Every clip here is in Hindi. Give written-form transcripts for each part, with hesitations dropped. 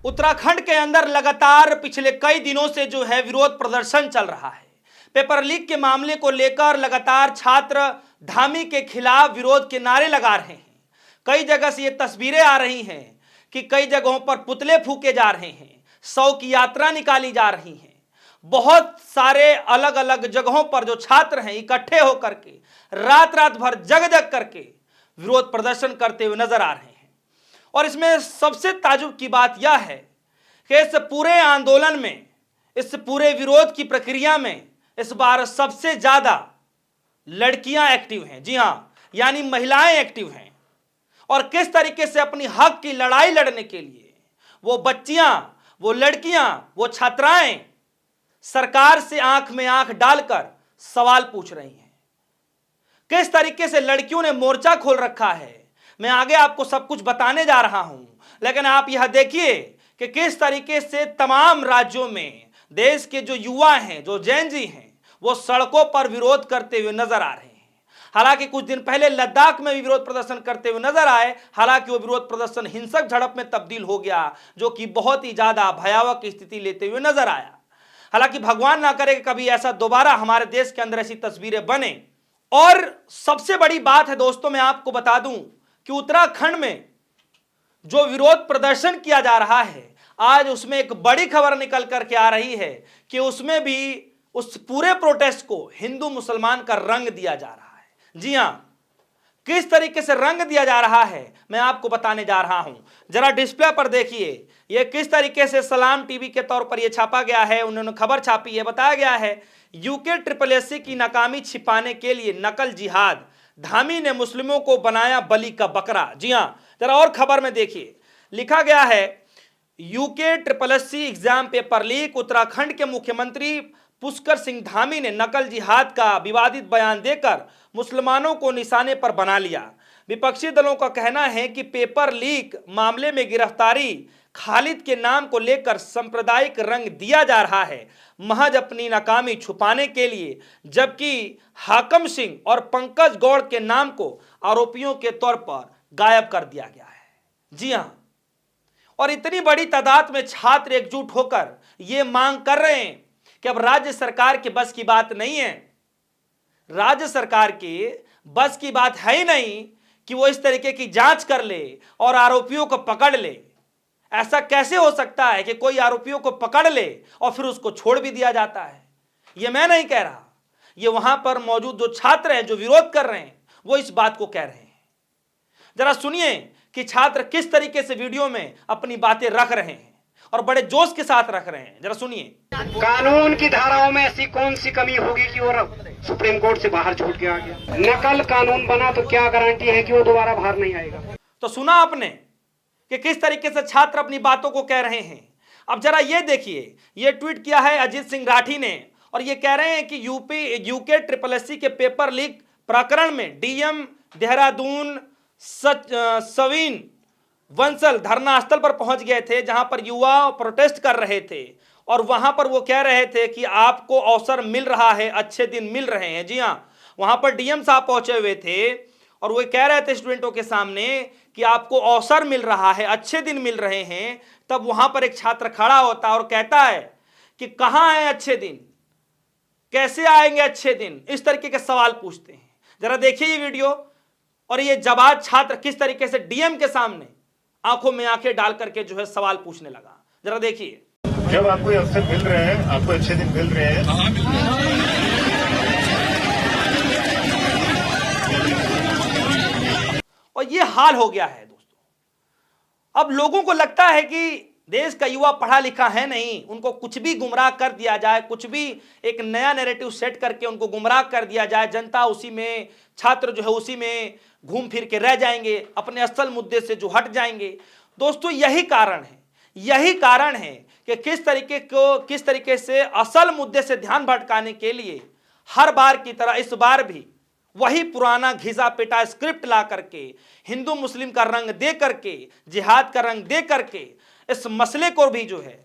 उत्तराखंड के अंदर लगातार पिछले कई दिनों से जो है विरोध प्रदर्शन चल रहा है। पेपर लीक के मामले को लेकर लगातार छात्र धामी के खिलाफ विरोध के नारे लगा रहे हैं। कई जगह से ये तस्वीरें आ रही हैं कि कई जगहों पर पुतले फूके जा रहे हैं, 100 की यात्रा निकाली जा रही है। बहुत सारे अलग अलग जगहों पर जो छात्र हैं इकट्ठे होकर के रात रात भर जग जग करके विरोध प्रदर्शन करते हुए नजर आ रहे हैं। और इसमें सबसे ताजुब की बात यह है कि इस पूरे आंदोलन में, इस पूरे विरोध की प्रक्रिया में इस बार सबसे ज्यादा लड़कियां एक्टिव हैं। जी हां, यानी महिलाएं एक्टिव हैं। और किस तरीके से अपनी हक की लड़ाई लड़ने के लिए वो बच्चियां, वो लड़कियां, वो छात्राएं सरकार से आंख में आंख डालकर सवाल पूछ रही हैं। किस तरीके से लड़कियों ने मोर्चा खोल रखा है, मैं आगे आपको सब कुछ बताने जा रहा हूं। लेकिन आप यह देखिए कि किस तरीके से तमाम राज्यों में देश के जो युवा हैं, जो जेन जी हैं, वो सड़कों पर विरोध करते हुए नजर आ रहे हैं। हालांकि कुछ दिन पहले लद्दाख में भी विरोध प्रदर्शन करते हुए नजर आए। हालांकि वो विरोध प्रदर्शन हिंसक झड़प में तब्दील हो गया, जो कि बहुत ही ज्यादा भयावह की स्थिति लेते हुए नजर आया। हालांकि भगवान ना करे कि कभी ऐसा दोबारा हमारे देश के अंदर ऐसी तस्वीरें बने। और सबसे बड़ी बात है दोस्तों, मैं आपको बता दूं कि उत्तराखंड में जो विरोध प्रदर्शन किया जा रहा है, आज उसमें एक बड़ी खबर निकल करके आ रही है कि उसमें भी उस पूरे प्रोटेस्ट को हिंदू मुसलमान का रंग दिया जा रहा है। जी हां, किस तरीके से रंग दिया जा रहा है मैं आपको बताने जा रहा हूं। जरा डिस्प्ले पर देखिए, यह किस तरीके से सलाम टीवी के तौर पर यह छापा गया है। उन्होंने खबर छापी है, बताया गया है यूके SSS की नाकामी छिपाने के लिए नकल जिहाद, धामी ने मुस्लिमों को बनाया बलि का बकरा। जी हां, जरा और खबर में देखिए, लिखा गया है UK SSS exam paper leak, Uttarakhand के मुख्यमंत्री पुष्कर सिंह धामी ने नकल जिहाद का विवादित बयान देकर मुसलमानों को निशाने पर बना लिया। विपक्षी दलों का कहना है कि पेपर लीक मामले में गिरफ्तारी खालिद के नाम को लेकर सांप्रदायिक रंग दिया जा रहा है, महज अपनी नाकामी छुपाने के लिए, जबकि हाकम सिंह और पंकज गौड़ के नाम को आरोपियों के तौर पर गायब कर दिया गया है। जी हां, और इतनी बड़ी तादाद में छात्र एकजुट होकर यह मांग कर रहे हैं कि अब राज्य सरकार के बस की बात नहीं है, राज्य सरकार की बस की बात है ही नहीं कि वो इस तरीके की जांच कर ले और आरोपियों को पकड़ ले। ऐसा कैसे हो सकता है कि कोई आरोपियों को पकड़ ले और फिर उसको छोड़ भी दिया जाता है? ये मैं नहीं कह रहा, ये वहां पर मौजूद जो छात्र हैं, जो विरोध कर रहे हैं, वो इस बात को कह रहे हैं। जरा सुनिए कि छात्र किस तरीके से वीडियो में अपनी बातें रख रहे हैं और बड़े जोश के साथ रख रहे हैं। जरा सुनिए। कानून की धाराओं में ऐसी कौन सी कमी होगी कि वो सुप्रीम कोर्ट से बाहर छूट के आ गया? नकल कानून बना तो क्या गारंटी है कि वो दोबारा बाहर नहीं आएगा? तो सुना आपने कि किस तरीके से छात्र अपनी बातों को कह रहे हैं। अब जरा ये देखिए, ये ट्वीट किया है अजीत सिंह राठी ने और ये कह रहे हैं कि यूके SSS के पेपर लीक प्रकरण में डीएम देहरादून सवीन वंसल धरना स्थल पर पहुंच गए थे, जहां पर युवा प्रोटेस्ट कर रहे थे और वहां पर वो कह रहे थे कि आपको अवसर मिल रहा है, अच्छे दिन मिल रहे हैं। जी हां, वहां पर डीएम साहब पहुंचे हुए थे और वो कह रहे थे स्टूडेंटों के सामने कि आपको अवसर मिल रहा है, अच्छे दिन मिल रहे हैं। तब वहां पर एक छात्र खड़ा होता है और कहता है कि कहां है अच्छे दिन, कैसे आएंगे अच्छे दिन, इस तरीके के सवाल पूछते हैं। जरा देखिए ये वीडियो और ये जवाब छात्र किस तरीके से डीएम के सामने आंखों में आंखें डाल करके जो है सवाल पूछने लगा। जरा देखिए। जब आपको अवसर मिल रहे हैं, आपको अच्छे दिन मिल रहे हैं, और ये हाल हो गया है दोस्तों। अब लोगों को लगता है कि देश का युवा पढ़ा लिखा है नहीं, उनको कुछ भी गुमराह कर दिया जाए, कुछ भी एक नया नैरेटिव सेट करके उनको गुमराह कर दिया जाए, जनता उसी में, छात्र जो है उसी में घूम फिर के रह जाएंगे, अपने असल मुद्दे से जो हट जाएंगे। दोस्तों यही कारण है कि किस तरीके से असल मुद्दे से ध्यान भटकाने के लिए हर बार की तरह इस बार भी वही पुराना घिसा पिटा स्क्रिप्ट ला करके हिंदू मुस्लिम का रंग दे करके, जिहाद का रंग दे करके इस मसले को भी जो है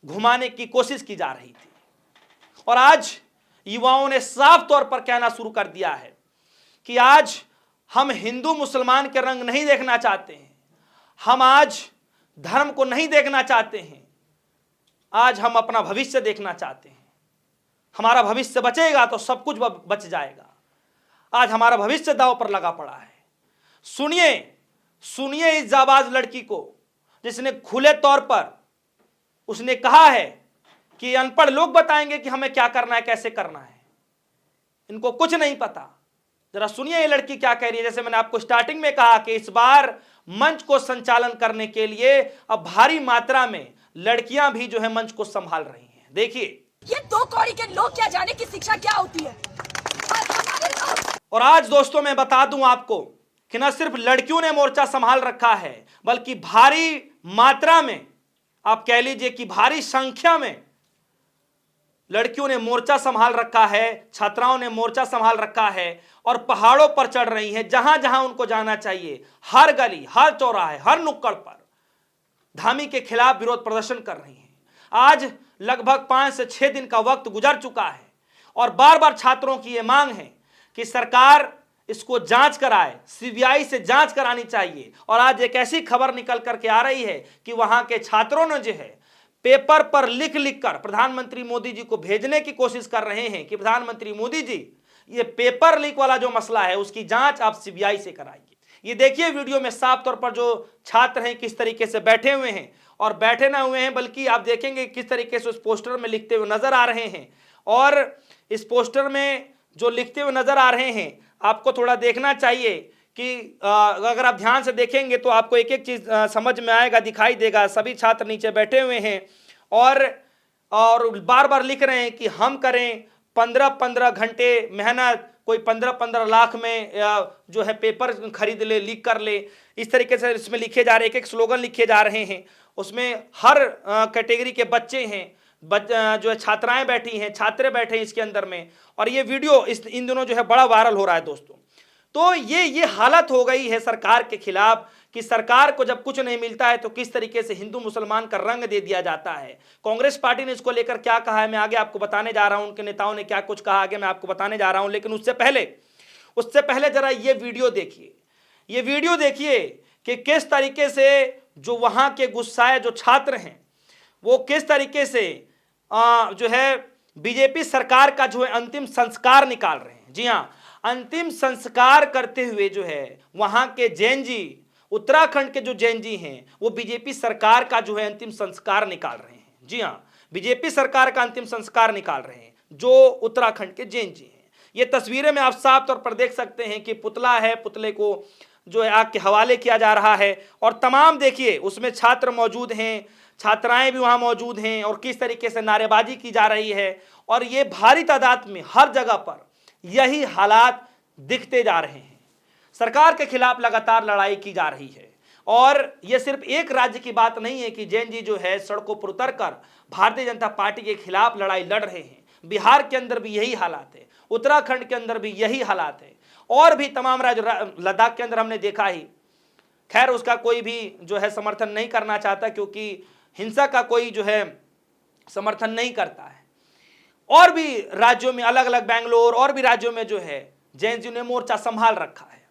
घुमाने की कोशिश की जा रही थी। और आज युवाओं ने साफ तौर पर कहना शुरू कर दिया है कि आज हम हिंदू मुसलमान के रंग नहीं देखना चाहते हैं, हम आज धर्म को नहीं देखना चाहते हैं, आज हम अपना भविष्य देखना चाहते हैं। हमारा भविष्य बचेगा तो सब कुछ बच जाएगा। आज हमारा भविष्य दांव पर लगा पड़ा है। सुनिए सुनिए इस जाबाज लड़की को, जिसने खुले तौर पर उसने कहा है कि अनपढ़ लोग बताएंगे कि हमें क्या करना है, कैसे करना है, इनको कुछ नहीं पता। जरा सुनिए ये लड़की क्या कह रही है। जैसे मैंने आपको स्टार्टिंग में कहा कि इस बार मंच को संचालन करने के लिए अब भारी मात्रा में लड़कियां भी जो है मंच को संभाल रही हैं। देखिए, ये 2 कौड़ी के लोग क्या जाने की शिक्षा क्या होती है। और आज दोस्तों मैं बता दूं आपको कि न सिर्फ लड़कियों ने मोर्चा संभाल रखा है, बल्कि भारी मात्रा में, आप कह लीजिए कि भारी संख्या में लड़कियों ने मोर्चा संभाल रखा है, छात्राओं ने मोर्चा संभाल रखा है और पहाड़ों पर चढ़ रही हैं। जहां जहां उनको जाना चाहिए, हर गली, हर चौराहे, हर नुक्कड़ पर धामी के खिलाफ विरोध प्रदर्शन कर रही हैं। आज लगभग 5 से 6 दिन का वक्त गुजर चुका है और बार बार छात्रों की यह मांग है कि सरकार इसको जांच कराए, सीबीआई से जांच करानी चाहिए। और आज एक ऐसी खबर निकल करके आ रही है कि वहां के छात्रों ने जो है पेपर पर लिख लिख कर प्रधानमंत्री मोदी जी को भेजने की कोशिश कर रहे हैं कि प्रधानमंत्री मोदी जी, ये पेपर लीक वाला जो मसला है उसकी जांच आप सीबीआई से कराइए। ये देखिए वीडियो में साफ तौर पर जो छात्र हैं किस तरीके से बैठे हुए हैं, और बैठे ना हुए हैं बल्कि आप देखेंगे किस तरीके से उस पोस्टर में लिखते हुए नजर आ रहे हैं। और इस पोस्टर में जो लिखते हुए नजर आ रहे हैं, आपको थोड़ा देखना चाहिए कि अगर आप ध्यान से देखेंगे तो आपको एक एक चीज समझ में आएगा, दिखाई देगा। सभी छात्र नीचे बैठे हुए हैं और बार बार लिख रहे हैं कि हम करें 15-15 घंटे मेहनत, कोई 15-15 लाख में जो है पेपर खरीद ले, लीक कर ले। इस तरीके से इसमें लिखे जा रहे हैं, एक एक स्लोगन लिखे जा रहे हैं। उसमें हर कैटेगरी के बच्चे हैं, जो है छात्राएं बैठी हैं, छात्रे बैठे हैं इसके अंदर में। और ये वीडियो इन दिनों जो है बड़ा वायरल हो रहा है दोस्तों। तो ये हालत हो गई है सरकार के खिलाफ कि सरकार को जब कुछ नहीं मिलता है तो किस तरीके से हिंदू मुसलमान का रंग दे दिया जाता है। कांग्रेस पार्टी ने इसको लेकर क्या कहा है मैं आगे आपको बताने जा रहा हूं, उनके नेताओं ने क्या कुछ कहा आगे मैं आपको बताने जा रहा हूं। लेकिन उससे पहले जरा ये वीडियो देखिए कि किस तरीके से जो वहां के गुस्साए जो छात्र हैं वो किस तरीके से जो है बीजेपी सरकार का जो है अंतिम संस्कार निकाल रहे हैं। जी हाँ, अंतिम संस्कार करते हुए जो है वहां के जैन जी, उत्तराखंड के जो जैन जी हैं वो बीजेपी सरकार का जो है अंतिम संस्कार निकाल रहे हैं। जी हाँ, बीजेपी सरकार का अंतिम संस्कार निकाल रहे हैं जो उत्तराखंड के जैन जी हैं। ये तस्वीरें में आप साफ तौर पर देख सकते हैं कि पुतला है, पुतले को जो है आग के हवाले किया जा रहा है और तमाम देखिए उसमें छात्र मौजूद हैं, छात्राएं भी वहां मौजूद हैं और किस तरीके से नारेबाजी की जा रही है। और ये भारी तादाद में हर जगह पर यही हालात दिखते जा रहे हैं। सरकार के खिलाफ लगातार लड़ाई की जा रही है और यह सिर्फ एक राज्य की बात नहीं है कि जैन जी जो है सड़कों पर उतरकर भारतीय जनता पार्टी के खिलाफ लड़ाई लड़ रहे हैं। बिहार के अंदर भी यही हालात है, उत्तराखंड के अंदर भी यही हालात है और भी तमाम राज्य, लद्दाख के अंदर हमने देखा ही। खैर उसका कोई भी जो है समर्थन नहीं करना चाहता क्योंकि हिंसा का कोई जो है समर्थन नहीं करता है। और भी राज्यों में अलग अलग बेंगलोर और भी राज्यों में जो है जैन जी ने मोर्चा संभाल रखा है।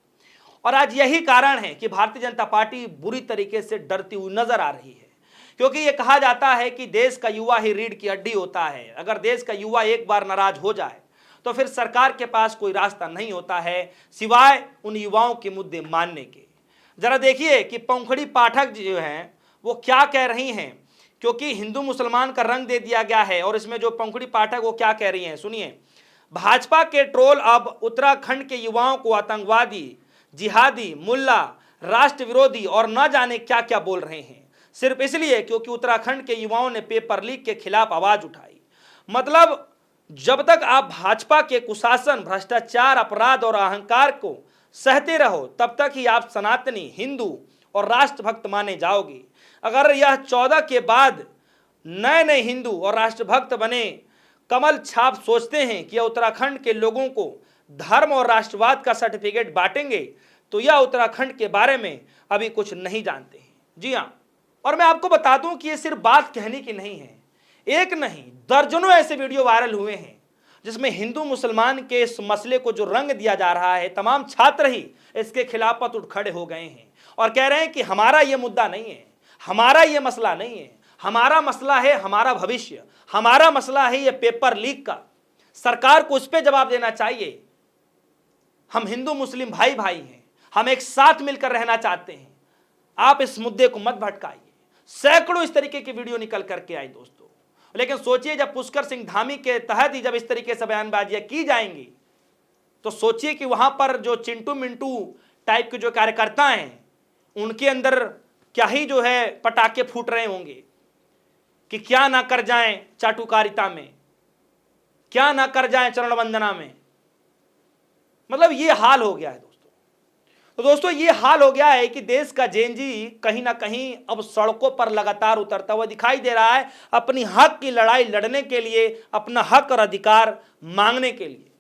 और आज यही कारण है कि भारतीय जनता पार्टी बुरी तरीके से डरती हुई नजर आ रही है क्योंकि यह कहा जाता है कि देश का युवा ही रीढ़ की हड्डी होता है। अगर देश का युवा एक बार नाराज हो जाए तो फिर सरकार के पास कोई रास्ता नहीं होता है सिवाय उन युवाओं के मुद्दे मानने के। जरा देखिए कि पंखुड़ी पाठक जो हैं वो क्या कह रही हैं, क्योंकि हिंदू मुसलमान का रंग दे दिया गया है। और इसमें जो पंखुड़ी पाठक वो क्या कह रही हैं सुनिए। भाजपा के ट्रोल अब उत्तराखंड के युवाओं को आतंकवादी, जिहादी, मुल्ला, राष्ट्र विरोधी और न जाने क्या क्या बोल रहे हैं सिर्फ इसलिए क्योंकि उत्तराखंड के युवाओं ने पेपर लीक के खिलाफ आवाज उठाई। मतलब जब तक आप भाजपा के कुशासन, भ्रष्टाचार, अपराध और अहंकार को सहते रहो तब तक ही आप सनातनी, हिंदू और राष्ट्रभक्त माने जाओगे। अगर यह 14 के बाद नए नए हिंदू और राष्ट्रभक्त बने कमल छाप सोचते हैं कि यह उत्तराखंड के लोगों को धर्म और राष्ट्रवाद का सर्टिफिकेट बांटेंगे तो यह उत्तराखंड के बारे में अभी कुछ नहीं जानते हैं। जी हाँ, और मैं आपको बता दूं कि यह सिर्फ बात कहने की नहीं है। एक नहीं दर्जनों ऐसे वीडियो वायरल हुए हैं जिसमें हिंदू मुसलमान के इस मसले को जो रंग दिया जा रहा है, तमाम छात्र ही इसके खिलाफ उठ खड़े हो गए हैं और कह रहे हैं कि हमारा यह मुद्दा नहीं है, हमारा ये मसला नहीं है, हमारा मसला है हमारा भविष्य, हमारा मसला है ये पेपर लीक का। सरकार को उस पर जवाब देना चाहिए। हम हिंदू मुस्लिम भाई भाई हैं, हम एक साथ मिलकर रहना चाहते हैं। आप इस मुद्दे को मत भटकाइए। सैकड़ों इस तरीके की वीडियो निकल करके आई दोस्तों, लेकिन सोचिए जब पुष्कर सिंह धामी के तहत ही जब इस तरीके से बयानबाजियां की जाएंगी तो सोचिए कि वहां पर जो चिंटू मिंटू टाइप के जो कार्यकर्ता हैं उनके अंदर क्या ही जो है पटाखे फूट रहे होंगे कि क्या ना कर जाएं चाटुकारिता में, क्या ना कर जाएं चरण वंदना में। मतलब ये हाल हो गया है दोस्तों। तो दोस्तों ये हाल हो गया है कि देश का जेनजी कहीं ना कहीं अब सड़कों पर लगातार उतरता हुआ दिखाई दे रहा है, अपनी हक की लड़ाई लड़ने के लिए, अपना हक और अधिकार मांगने के लिए।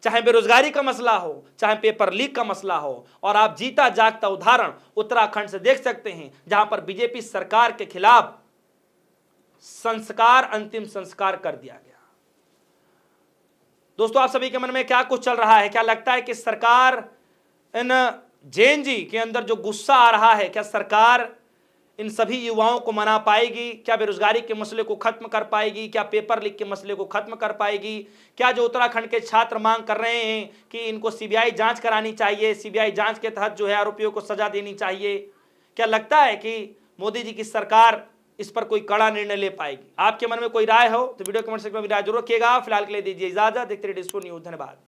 चाहे बेरोजगारी का मसला हो, चाहे पेपर लीक का मसला हो। और आप जीता जागता उदाहरण उत्तराखंड से देख सकते हैं, जहां पर बीजेपी सरकार के खिलाफ संस्कार, अंतिम संस्कार कर दिया गया। दोस्तों आप सभी के मन में क्या कुछ चल रहा है? क्या लगता है कि सरकार इन जेएनजी के अंदर जो गुस्सा आ रहा है, क्या सरकार इन सभी युवाओं को मना पाएगी? क्या बेरोजगारी के मसले को खत्म कर पाएगी? क्या पेपर लीक के मसले को खत्म कर पाएगी? क्या जो उत्तराखंड के छात्र मांग कर रहे हैं कि इनको सीबीआई जांच करानी चाहिए, सीबीआई जांच के तहत जो है आरोपियों को सजा देनी चाहिए, क्या लगता है कि मोदी जी की सरकार इस पर कोई कड़ा निर्णय ले पाएगी? आपके मन में कोई राय हो तो वीडियो कमेंट सेक्शन में राय जरूर रखिएगा। फिलहाल के लिए दीजिए इजाजत। देखते रहिए डिस्को न्यूज। धन्यवाद।